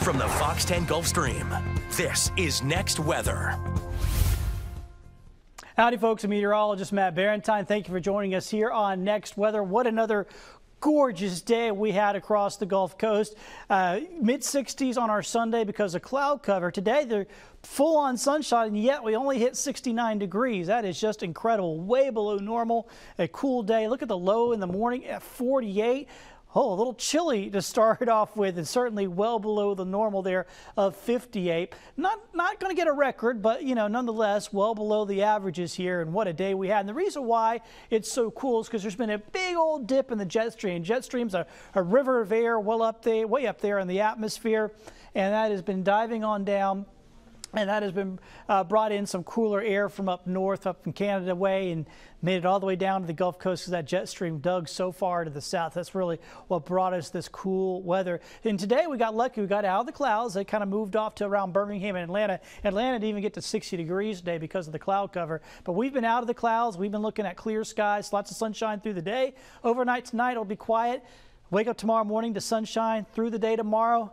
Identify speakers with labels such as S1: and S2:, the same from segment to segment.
S1: From the Fox 10 Gulfstream, this is Next Weather.
S2: Howdy, folks. I'm meteorologist Matt Barentine. Thank you for joining us here on Next Weather. What another gorgeous day we had across the Gulf Coast. Mid-60s on our Sunday because of cloud cover. Today, they're full-on sunshine, and yet we only hit 69 degrees. That is just incredible. Way below normal. A cool day. Look at the low in the morning at 48. Oh, a little chilly to start off with, and certainly well below the normal there of 58. Not going to get a record, but, you know, nonetheless, well below the averages here, and what a day we had. And the reason why it's so cool is because there's been a big old dip in the jet stream. Jet stream's a river of air way up there in the atmosphere, and that has been diving on down. And that has been brought in some cooler air from up north, up from Canada way, and made it all the way down to the Gulf Coast because that jet stream dug so far to the south. That's really what brought us this cool weather. And today we got lucky. We got out of the clouds. They kind of moved off to around Birmingham and Atlanta. Atlanta didn't even get to 60 degrees today because of the cloud cover. But we've been out of the clouds. We've been looking at clear skies, lots of sunshine through the day. Overnight tonight it'll be quiet. Wake up tomorrow morning to sunshine through the day tomorrow.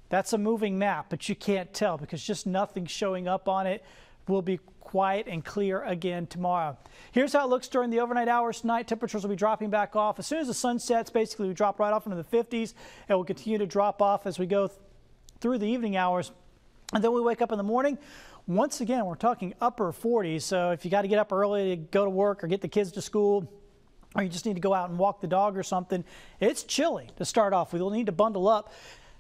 S2: That's a moving map, but you can't tell because just nothing's showing up on it. We'll be quiet and clear again tomorrow. Here's how it looks during the overnight hours tonight. Temperatures will be dropping back off. As soon as the sun sets, basically we drop right off into the 50s, and we'll continue to drop off as we go through the evening hours. And then we wake up in the morning. Once again, we're talking upper 40s. So if you got to get up early to go to work or get the kids to school, or you just need to go out and walk the dog or something, it's chilly to start off with. You'll need to bundle up.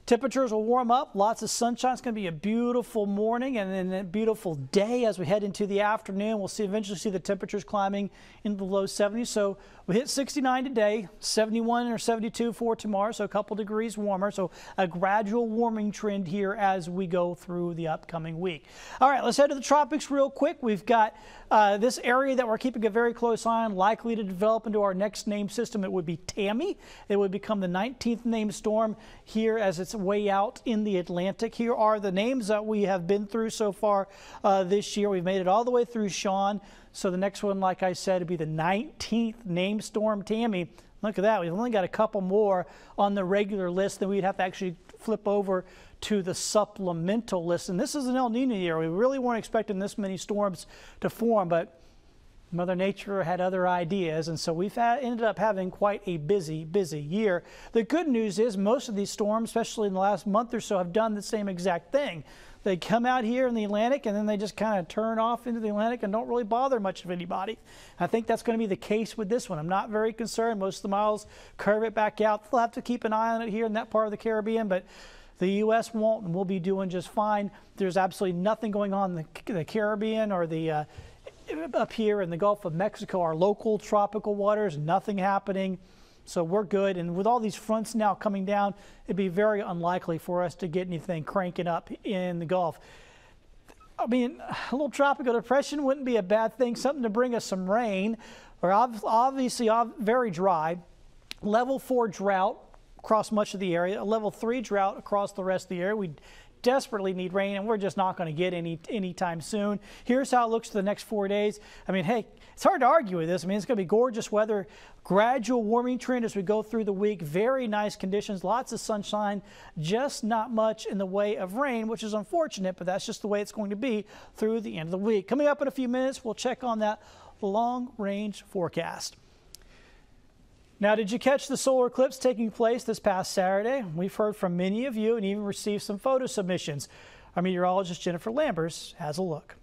S2: Temperatures will warm up, lots of sunshine. It's going to be a beautiful morning and then a beautiful day as we head into the afternoon. We'll eventually see the temperatures climbing into the low 70s. So we hit 69 today, 71 or 72 for tomorrow, so a couple degrees warmer. So a gradual warming trend here as we go through the upcoming week. All right, let's head to the tropics real quick. We've got this area that we're keeping a very close eye on, likely to develop into our next named system. It would be Tammy. It would become the 19th named storm here as it's way out in the Atlantic. Here are the names that we have been through so far this year. We've made it all the way through Sean. So the next one, like I said, would be the 19th named storm Tammy. Look at that. We've only got a couple more on the regular list. Then we'd have to actually flip over to the supplemental list. And this is an El Nino year. We really weren't expecting this many storms to form, but Mother Nature had other ideas, and so we've ended up having quite a busy year. The good news is most of these storms, especially in the last month or so, have done the same exact thing. They come out here in the Atlantic, and then they just kind of turn off into the Atlantic and don't really bother much of anybody. I think that's going to be the case with this one. I'm not very concerned. Most of the models curve it back out. They'll have to keep an eye on it here in that part of the Caribbean, but the U.S. won't, and we'll be doing just fine. There's absolutely nothing going on in the Caribbean or the up here in the Gulf of Mexico, our local tropical waters, nothing happening. So we're good. And with all these fronts now coming down, it'd be very unlikely for us to get anything cranking up in the Gulf. I mean, a little tropical depression wouldn't be a bad thing, something to bring us some rain. Or obviously very dry. Level 4 drought across much of the area, a level 3 drought across the rest of the area. We desperately need rain, and we're just not going to get any time soon. Here's how it looks for the next 4 days. I mean, hey, it's hard to argue with this. I mean, it's going to be gorgeous weather, gradual warming trend as we go through the week. Very nice conditions, lots of sunshine, just not much in the way of rain, which is unfortunate, but that's just the way it's going to be through the end of the week. Coming up in a few minutes, we'll check on that long-range forecast. Now, did you catch the solar eclipse taking place this past Saturday? We've heard from many of you and even received some photo submissions. Our meteorologist Jennifer Lambers has a look.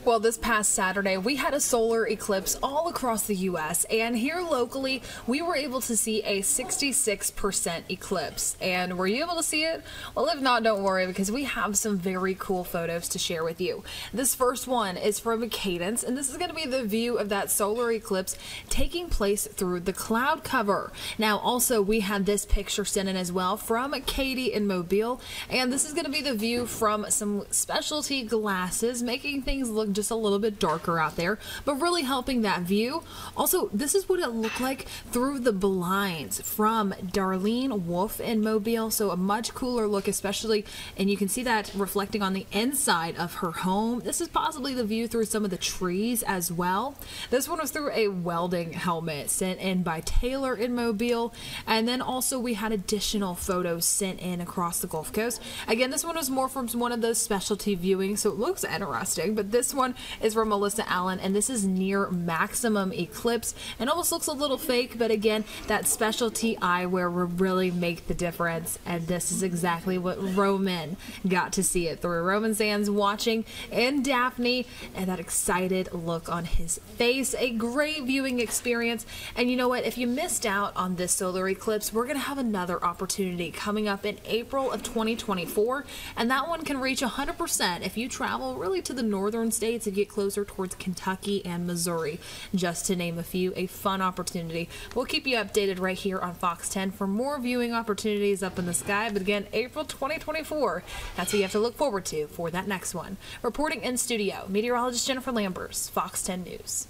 S3: Well, this past Saturday, we had a solar eclipse all across the U.S. and here locally, we were able to see a 66% eclipse. And were you able to see it? Well, if not, don't worry, because we have some very cool photos to share with you. This first one is from Cadence, and this is going to be the view of that solar eclipse taking place through the cloud cover. Now, also, we had this picture sent in as well from Katie in Mobile, and this is going to be the view from some specialty glasses, making things look just a little bit darker out there, but really helping that view. Also, this is what it looked like through the blinds from Darlene Wolf in Mobile. So a much cooler look, especially, and you can see that reflecting on the inside of her home. This is possibly the view through some of the trees as well. This one was through a welding helmet sent in by Taylor in Mobile. And then also we had additional photos sent in across the Gulf Coast. Again, this one was more from one of those specialty viewings, so it looks interesting, but this one is from Melissa Allen, and this is near maximum eclipse, and almost looks a little fake, but again, that specialty eyewear will really make the difference, and this is exactly what Roman got to see it through. Roman Sands watching, and Daphne, and that excited look on his face. A great viewing experience, and you know what? If you missed out on this solar eclipse, we're going to have another opportunity coming up in April of 2024, and that one can reach 100% if you travel really to the northern states and get closer towards Kentucky and Missouri, just to name a few. A fun opportunity. We'll keep you updated right here on Fox 10 for more viewing opportunities up in the sky, but again, April 2024, that's what you have to look forward to for that next one. Reporting in studio, meteorologist Jennifer Lambers, Fox 10 News.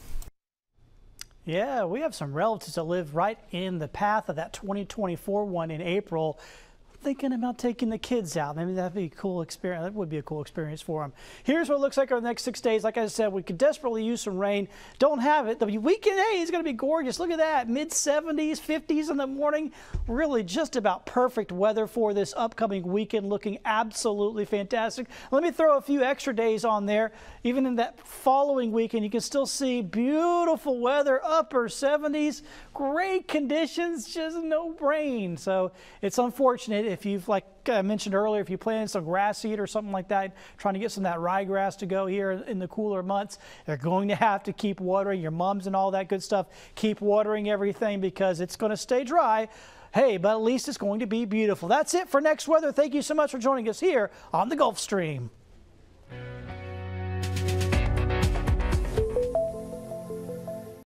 S2: Yeah, we have some relatives that live right in the path of that 2024 one in April. Thinking about taking the kids out. Maybe that'd be a cool experience. That would be a cool experience for them. Here's what it looks like over the next 6 days. Like I said, we could desperately use some rain. Don't have it. The weekend is going to be gorgeous. Look at that. Mid-70s, 50s in the morning. Really just about perfect weather for this upcoming weekend. Looking absolutely fantastic. Let me throw a few extra days on there. Even in that following weekend, you can still see beautiful weather, upper 70s. Great conditions, just no rain. So it's unfortunate. If you've, like I mentioned earlier, if you plant some grass seed or something like that, trying to get some of that ryegrass to go here in the cooler months, you're going to have to keep watering your mums and all that good stuff. Keep watering everything because it's going to stay dry. Hey, but at least it's going to be beautiful. That's it for Next Weather. Thank you so much for joining us here on the Gulf Stream.